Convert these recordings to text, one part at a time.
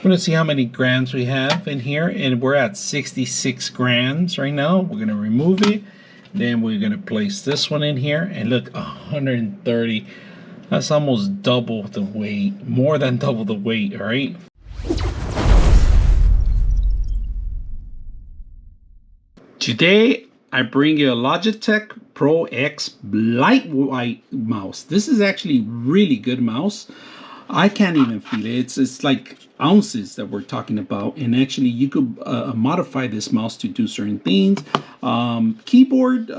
I'm going to see how many grams we have in here, and we're at 66 grams right now. We're going to remove it. Then we're going to place this one in here, and look, 130. That's almost double the weight, more than double the weight, all right? Today, I bring you a Logitech Pro X lightweight mouse. This is actually really good mouse. I can't even feel it. It's like ounces that we're talking about, and actually you could modify this mouse to do certain things. Keyboard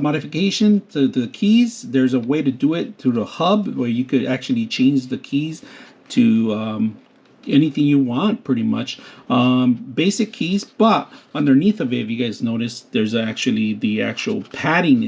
modification to the keys. There's a way to do it through the hub where you could actually change the keys to anything you want, pretty much. Basic keys, but underneath of it, if you guys notice, there's actually the actual padding.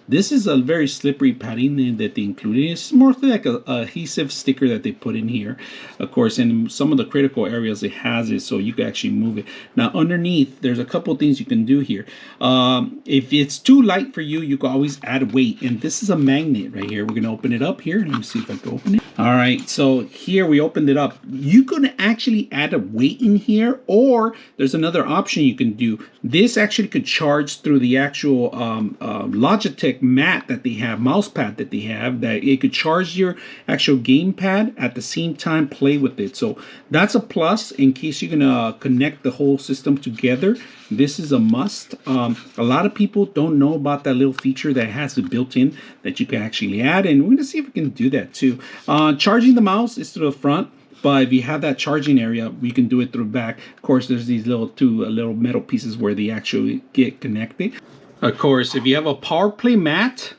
This is a very slippery padding that they included. It's more like a adhesive sticker that they put in here, of course, and in some of the critical areas it has it so you can actually move it. Now underneath, there's a couple things you can do here. If it's too light for you, you can always add weight, and this is a magnet right here. We're gonna open it up here. Let me see if I can open it. All right, so here we opened it up. You could actually add a weight in here, or there's another option you can do. This actually could charge through the actual Logitech mat that they have, mouse pad that they have, that it could charge your actual game pad at the same time play with it. So that's a plus in case you're gonna connect the whole system together. This is a must. A lot of people don't know about that little feature that has it built in that you can actually add, and we're gonna see if we can do that too. Charging the mouse is through the front, but if you have that charging area, we can do it through the back. Of course, there's these little metal pieces where they actually get connected. Of course, if you have a power play mat,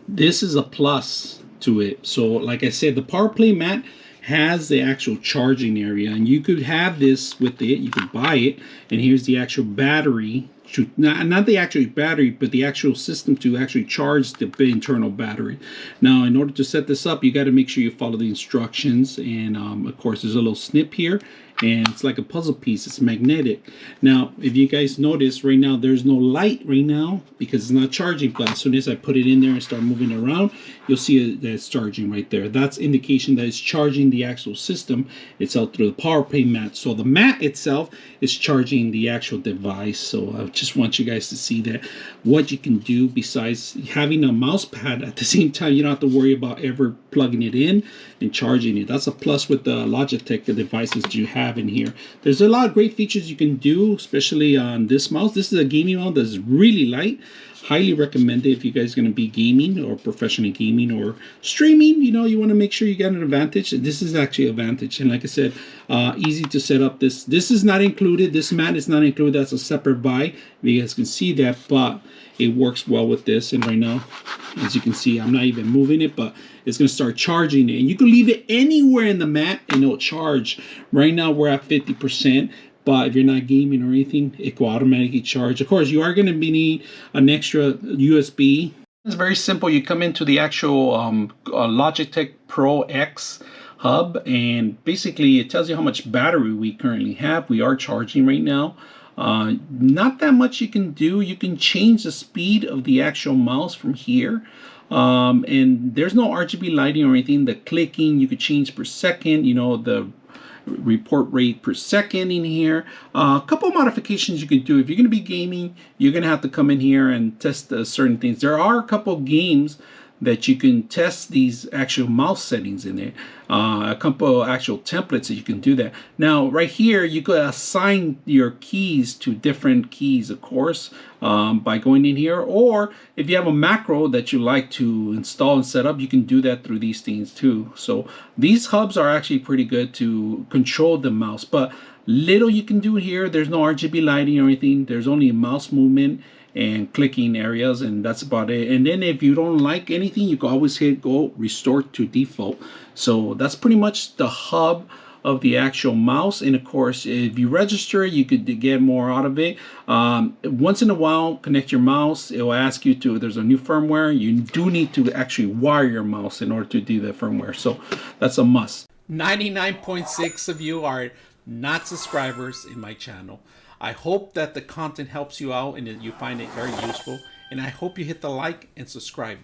this is a plus to it. So like I said, the power play mat has the actual charging area, and you could have this with it. You could buy it, and here's the actual battery. Not the actual battery, but the actual system to actually charge the internal battery. Now, in order to set this up, you got to make sure you follow the instructions, and of course there's a little snip here, and it's like a puzzle piece. It's magnetic. Now, if you guys notice right now, there's no light right now because it's not charging, but as soon as I put it in there and start moving around, you'll see that it's charging right there. That's indication that it's charging the actual system itself through the power play mat. So the mat itself is charging the actual device. So I just want you guys to see that what you can do besides having a mouse pad at the same time. You don't have to worry about ever plugging it in and charging it. That's a plus with the Logitech devices that you have in here. There's a lot of great features you can do, especially on this mouse. This is a gaming mouse that's really light. Highly recommended if you guys are going to be gaming or professionally gaming or streaming. You know, you want to make sure you get an advantage. This is actually an advantage, and like I said, easy to set up. This is not included. This mat is not included. That's a separate buy. You guys can see that, but it works well with this. And right now, as you can see, I'm not even moving it, but it's going to start charging it. And you can leave it anywhere in the mat and it'll charge. Right now we're at 50%. But if you're not gaming or anything, it will automatically charge. Of course, you are going to need an extra USB. It's very simple. You come into the actual Logitech Pro X hub, and basically it tells you how much battery we currently have. We are charging right now. Not that much you can do. You can change the speed of the actual mouse from here. And there's no RGB lighting or anything. The clicking, you could change per second, you know, the report rate per second in here. A couple of modifications you can do. If you're going to be gaming, you're going to have to come in here and test certain things. There are a couple of games that you can test these actual mouse settings in there. A couple of actual templates that you can do that. Now, right here, you could assign your keys to different keys, of course, by going in here. Or if you have a macro that you like to install and set up, you can do that through these things too. So these hubs are actually pretty good to control the mouse, but little you can do here. There's no RGB lighting or anything. There's only a mouse movement and clicking areas, and that's about it. And then if you don't like anything, you can always hit go restore to default. So that's pretty much the hub of the actual mouse. And of course, if you register, you could get more out of it. Once in a while, connect your mouse. It will ask you to, there's a new firmware. You do need to actually wire your mouse in order to do the firmware. So that's a must. 99.6 of you are not subscribers in my channel. I hope that the content helps you out and that you find it very useful. And I hope you hit the like and subscribe.